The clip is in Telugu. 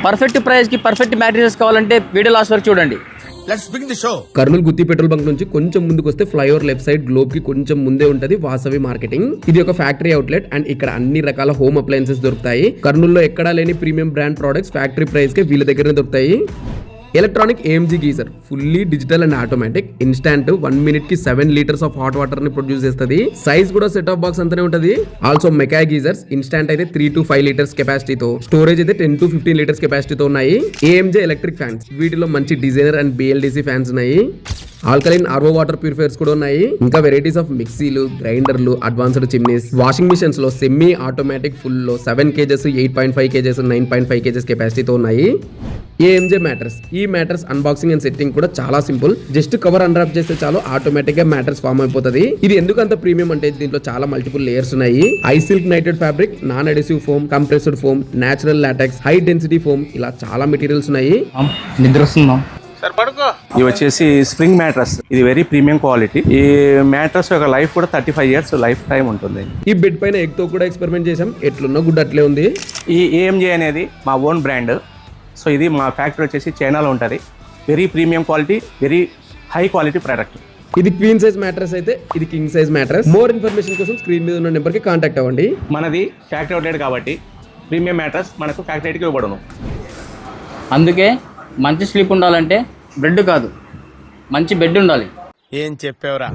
పర్ఫెక్ట్ ప్రైస్ కి పర్ఫెక్ట్ మ్యాట్రిసెస్ కావాలంటే వీడియో లాస్ట్ వరకు చూడండి. కర్నూలు గుత్తి పెట్రోల్ బంక్ నుంచి కొంచెం ముందుకు వస్తే ఫ్లైఓవర్ లెఫ్ట్ సైడ్ గ్లోబ్ కి కొంచెం ముందే ఉంటది వాసవి మార్కెటింగ్. ఇది ఒక ఫ్యాక్టరీ అవుట్లెట్ అండ్ ఇక్కడ అన్ని రకాల హోమ్ అప్లయన్సెస్ దొరుకుతాయి. కర్నూలులో ఎక్కడా లేని premium brand products factory price కి వీళ్ళ దగ్గర దొరుకుతాయి. Electronic AMG geyser fully digital and automatic. Instant 1 minute కి 7 liters ఆఫ్ హాట్ వాటర్ ని ప్రొడ్యూస్ చేస్తుంది. సైజ్ కూడా సెట్ ఆఫ్ బాక్స్ అంతానే ఉంటది. ఆల్సో మెకాయ్ గీజర్స్ ఇన్స్టాంట్ అయితే 3 to 5 liters కెపాసిటీతో, స్టోరేజ్ అయితే 10 to 15 liters కెపాసిటీతో ఉన్నాయి. AMJ ఎలక్ట్రిక్ ఫ్యాన్స్, వీటిలో మంచి డిజైనర్ అండ్ BLDC ఫ్యాన్స్ ఉన్నాయి. ఆల్కలైన్ RO వాటర్ ప్యూరిఫైర్స్ కూడా ఉన్నాయి. ఇంకా వెరైటీస్ ఆఫ్ మిక్సీలు, గ్రైండర్లు, అడ్వాన్స్డ్ చిమ్నీస్, వాషింగ్ మిషన్స్ లో సెమీ ఆటోమేటిక్ ఫుల్ లో 7 kgs, 8.5 kgs, 9.5 kgs కెపాసిటీతో ఉన్నాయి. AMJ మ్యాట్రెస్, ఈ మ్యాట్రెస్ అన్బాక్సింగ్ అండ్ సెట్టింగ్ కూడా చాలా సింపుల్. జస్ట్ కవర్ అన్రాప్ చేస్తే చాలు ఆటోమేటిక్ గా మ్యాట్రెస్ ఫామ్ అయిపోతుంది. ఇది ఎందుకు అంత ప్రీమియం అంటే దీంట్లో చాలా మల్టిపుల్ లేయర్స్ ఉన్నాయి. I silk knitted fabric, non adhesive foam, compressed foam, natural LaTeX, high density foam, ఇలా చాలా మెటీరియల్స్ ఉన్నాయి. నిద్ర వస్తుందా? ఇది వచ్చేసి స్ప్రింగ్ మ్యాట్రస్. ఇది వెరీ ప్రీమియం క్వాలిటీ. ఈ మ్యాట్రస్ యొక్క లైఫ్ కూడా 35 years లైఫ్ టైం ఉంటుంది. ఈ బెడ్ పైన ఎగ్ తో కూడా ఎక్స్పెరిమెంట్ చేసాం. ఎట్లున్నా గుడ్ అట్లే ఉంది. ఈ AMJ అనేది మా ఓన్ బ్రాండ్. సో ఇది మా ఫ్యాక్టరీ వచ్చేసి చైనాలో ఉంటుంది. Very premium quality, very high quality product. ఇది క్వీన్ సైజ్ మ్యాట్రెస్ అయితే ఇది king size mattress. More information కోసం స్క్రీన్ మీద ఉన్న నెంబర్ కి కాంటాక్ట్ అవ్వండి. మనది ఫ్యాక్టరీ అవుట్లెట్ కాబట్టి ప్రీమియం మ్యాట్రస్ మనకు ఫ్యాక్టరీ రేట్కి ఇవ్వబడును. అందుకే మంచి స్లీప్ ఉండాలంటే బ్రెడ్ కాదు, మంచి బెడ్ ఉండాలి. ఏం చెప్పావురా?